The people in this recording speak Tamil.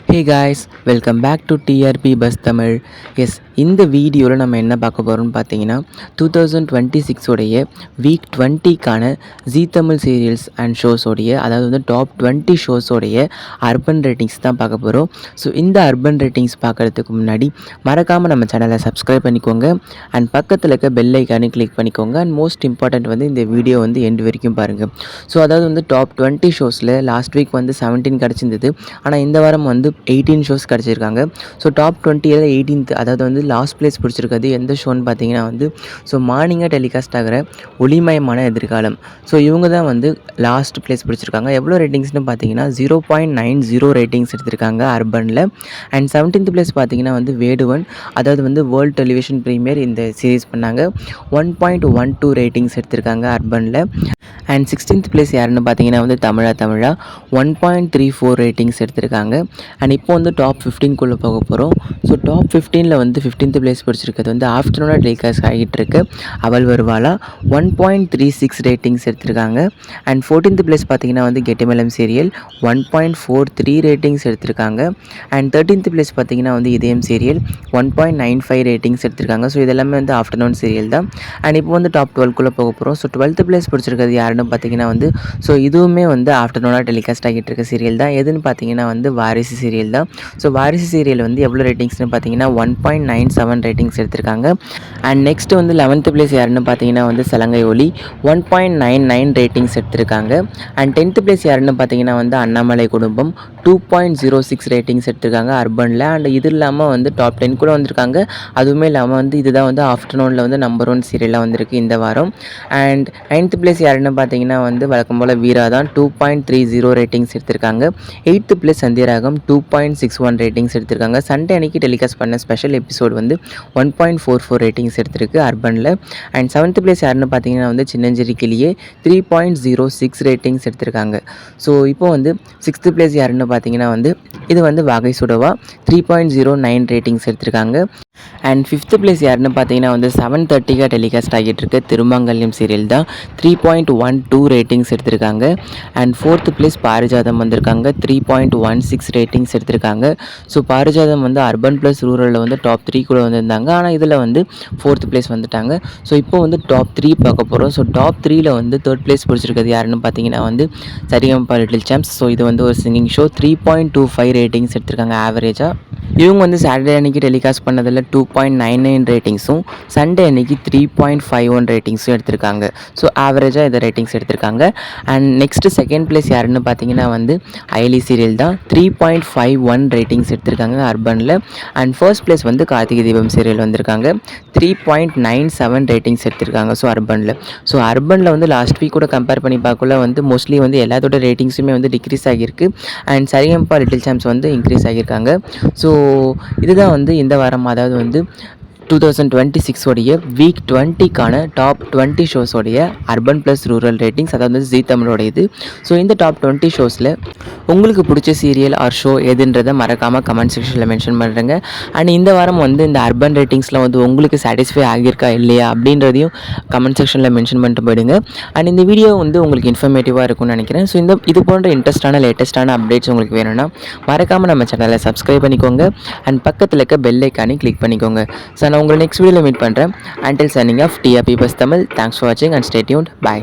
Hey guys, welcome back to TRP buzz Tamil. Yes, இந்த வீடியோவில் நம்ம என்ன பார்க்க போகிறோம்னு பார்த்தீங்கன்னா 2026 உடைய வீக் 20க்கான ஜீ தமிழ் சீரியல்ஸ் அண்ட் ஷோஸோடைய, அதாவது வந்து டாப் 20 ஷோஸோடைய அர்பன் ரேட்டிங்ஸ் தான் பார்க்க போகிறோம். ஸோ இந்த அர்பன் ரேட்டிங்ஸ் பார்க்குறதுக்கு முன்னாடி மறக்காமல் நம்ம சேனலை சப்ஸ்கிரைப் பண்ணிக்கோங்க அண்ட் பக்கத்தில் இருக்க பெல் ஐக்கானே கிளிக் பண்ணிக்கோங்க. அண்ட் மோஸ்ட் இம்பார்ட்டண்ட் வந்து இந்த வீடியோ வந்து எண்டு வரைக்கும் பாருங்கள். ஸோ அதாவது வந்து டாப் 20 ஷோஸில் லாஸ்ட் வீக் வந்து 17 கிடச்சிருந்தது. ஆனால் இந்த வாரம் வந்து 18 ஷோஸ் கிடச்சிருக்காங்க. ஸோ டாப் 20ல் 18th, அதாவது வந்து லாஸ்ட் பிளேஸ் பிடிச்சிருக்கிறது எந்த ஷோன்னு பார்த்தீங்கன்னா வந்து ஸோ மார்னிங்காக டெலிகாஸ்ட் ஆகிற ஒளிமயமான எதிர்காலம். ஸோ இவங்க தான் வந்து லாஸ்ட் பிளேஸ் பிடிச்சிருக்காங்க. எவ்வளோ ரேட்டிங்ஸ்னு பார்த்தீங்கன்னா 0.90 ரேட்டிங்ஸ் எடுத்திருக்காங்க அர்பனில். அண்ட் 17th பிளேஸ் பார்த்தீங்கன்னா வந்து வேடுவன், அதாவது வந்து வேர்ல்டு டெலிவிஷன் ப்ரீமியர் இந்த சீரீஸ் பண்ணாங்க. 1.12 ரேட்டிங்ஸ் எடுத்திருக்காங்க அர்பனில். அண்ட் 16th பிளேஸ் யாருன்னு பார்த்தீங்கன்னா வந்து தமிழா 1.34 ரேட்டிங்ஸ் எடுத்திருக்காங்க. அண்ட் இப்போ வந்து டாப் 15க்குள்ளே போக போகிறோம். ஸோ டாப் 15ல் வந்து 15th பிளேஸ் பிடிச்சிருக்கிறது வந்து ஆஃப்டர்நூனாக டெலிகாஸ்ட் ஆகிட்டு இருக்கு அவள் வருவாளா, 1.36 ரேட்டிங்ஸ் எடுத்திருக்காங்க. அண்ட் 14th பிளேஸ் பார்த்தீங்கன்னா வந்து கெட்டிமலம் சீரியல் 1.43 ரேட்டிங்ஸ் எடுத்திருக்காங்க. அண்ட் 13th பிளேஸ் பார்த்தீங்கன்னா வந்து இதயம் சீரியல் 1.95 ரேட்டிங்ஸ் எடுத்திருக்காங்க. ஸோ இதெல்லாமே வந்து ஆஃப்டர்நூன் சீரியல் தான். அண்ட் இப்போ வந்து டாப் 12க்குள்ளே போக போகிறோம். ஸோ 12th பிளேஸ் பிடிச்சிருக்கிறது யாருன்னு பார்த்தீங்கன்னா வந்து ஸோ இதுவுமே வந்து ஆஃப்டர்நூனாக டெலிகாஸ்ட் ஆகிட்டு இருக்க சீரியல் தான். எதுன்னு பார்த்தீங்கன்னா வந்து வாரிசு சீரியல் தான். ஸோ வாரிசு சீரியல் வந்து எவ்வளோ ரேட்டிங்ஸ்னு பார்த்தீங்கன்னா 1.97 ரேட்டிங்ஸ் எடுத்திருக்காங்க. அண்ட் நெக்ஸ்ட் வந்து 11th பிளேஸ் யாருன்னு பார்த்தீங்கன்னா வந்து சலங்கை ஒலி 1.99 ரேட்டிங்ஸ் எடுத்திருக்காங்க. அண்ட் 10th பிளேஸ் யாருன்னு பார்த்தீங்கன்னா வந்து அண்ணாமலை குடும்பம் 2.06 ரேட்டிங்ஸ் எடுத்திருக்காங்க அர்பனில். அண்ட் இது இல்லாமல் வந்து டாப் 10 கூட வந்திருக்காங்க. அதுவுமே இல்லாமல் வந்து இதுதான் வந்து ஆஃப்டர்நூனில் வந்து நம்பர் 1 சீரியலாக வந்திருக்கு இந்த வாரம். அண்ட் 9th பிளேஸ் யாருன்னு பார்த்தீங்கன்னா வந்து வழக்கம் போல் வீரா தான் 2.30 ரேட்டிங்ஸ் எடுத்திருக்காங்க. 8th பிளேஸ் சந்தியராகம் 2.61 ரேட்டிங்ஸ் எடுத்திருக்காங்க. சண்டே அன்னைக்கு டெலிகாஸ்ட் பண்ண ஸ்பெஷல் எபிசோட் வந்து 1.44 ரேட்டிங்ஸ் எடுத்திருக்கு அர்பனில். அண்ட் 7th பிளேஸ் யாருன்னு பார்த்தீங்கன்னா வந்து சின்னஞ்சிறு கிளியே 3.06 ரேட்டிங்ஸ் எடுத்திருக்காங்க. ஸோ இப்போ வந்து 6th பிளேஸ் யாருன்னு பார்த்தீங்கன்னா வந்து இது வந்து வாகை சுடவா 3.09 ரேட்டிங்ஸ் எடுத்திருக்காங்க. அண்ட் 5th பிளேஸ் யாருன்னு பார்த்தீங்கன்னா வந்து 7:30க்கு டெலிகாஸ்ட் ஆகிட்டு இருக்க திருமங்கல்யம் சீரியல் தான் 3.12 ரேட்டிங்ஸ் எடுத்திருக்காங்க. அண்ட் 4th பிளேஸ் பாரிஜாதம் வந்திருக்காங்க 3.16 ரேட்டிங்ஸ் எடுத்திருக்காங்க. ஸோ பாரிஜாதம் வந்து அர்பன் ப்ளஸ் ரூரலில் வந்து டாப் 3 கூட வந்திருந்தாங்க. ஆனால் இதில் வந்து 4th பிளேஸ் வந்துட்டாங்க. ஸோ இப்போ வந்து டாப் 3 பார்க்க போகிறோம். ஸோ டாப் 3ல் வந்து 3rd பிளேஸ் பிடிச்சிருக்கிறது யாருன்னு பார்த்தீங்கன்னா வந்து சரிகமபா லிட்டில் சாம்ப்ஸ். ஸோ இது வந்து ஒரு சிங்கிங் ஷோ 3.25 ரேட்டிங்ஸ் எடுத்திருக்காங்க ஆவரேஜாக. இவங்க வந்து சாட்டர்டே அன்றைக்கி டெலிகாஸ்ட் பண்ணதில் 2.99 ரேட்டிங்ஸும் சண்டே அன்றைக்கி 3.51 ரேட்டிங்ஸும் எடுத்திருக்காங்க. ஸோ ஆவரேஜாக இதை ரேட்டிங்ஸ் எடுத்திருக்காங்க. அண்ட் நெக்ஸ்ட்டு செகண்ட் பிளேஸ் யாருன்னு பார்த்தீங்கன்னா வந்து அயலி சீரியல் தான் 3.51 ரேட்டிங்ஸ் எடுத்திருக்காங்க அர்பனில். அண்ட் ஃபர்ஸ்ட் பிளேஸ் வந்து கார்த்திகை தீபம் சீரியல் வந்திருக்காங்க 3.97 ரேட்டிங்ஸ் எடுத்திருக்காங்க. ஸோ அர்பனில் வந்து லாஸ்ட் வீக் கூட கம்பேர் பண்ணி பார்க்கல வந்து மோஸ்ட்லி வந்து எல்லாத்தோட ரேட்டிங்ஸுமே வந்து டிக்ரீஸ் ஆகியிருக்கு. அண்ட் சரிகமபா லிட்டில் சாம்ப்ஸ் வந்து இன்க்ரீஸ் ஆகியிருக்காங்க. ஸோ இதுதான் வந்து இந்த வாரம், அதாவது வந்து 2026 உடைய வீக் 20க்கான டாப் 20 ஷோஸோடைய அர்பன் ப்ளஸ் ரூரல் ரேட்டிங்ஸ், அதாவது ஜீ தமிழோட இது. ஸோ இந்த டாப் 20 ஷோஸில் உங்களுக்கு பிடிச்ச சீரியல் ஆர் ஷோ எதுன்றதை மறக்காமல் கமெண்ட் செக்ஷனில் மென்ஷன் பண்ணுறேங்க. அண்ட் இந்த வாரம் வந்து இந்த அர்பன் ரேட்டிங்ஸில் வந்து உங்களுக்கு சாட்டிஸ்ஃபை ஆகியிருக்கா இல்லையா அப்படின்றதையும் கமெண்ட் செக்ஷனில் மென்ஷன் பண்ணிட்டு போயிடுங்க. அண்ட் இந்த வீடியோ வந்து உங்களுக்கு இன்ஃபர்மேட்டிவாக இருக்கும்னு நினைக்கிறேன். ஸோ இது போன்ற இன்ட்ரெஸ்டான லேட்டஸ்ட்டான அப்டேட்ஸ் உங்களுக்கு வேணும்னா மறக்காமல் நம்ம சேனலை சப்ஸ்கிரைப் பண்ணிக்கோங்க அண்ட் பக்கத்தில் இருக்க பெல் ஐக்கானே கிளிக் பண்ணிக்கோங்க. ஸோ நான் உங்களை நெக்ஸ்ட் வீடியோவில் மீட் பண்ணுறேன். Until signing off, TRP Bus Tamil. Thanks for watching and stay tuned. Bye.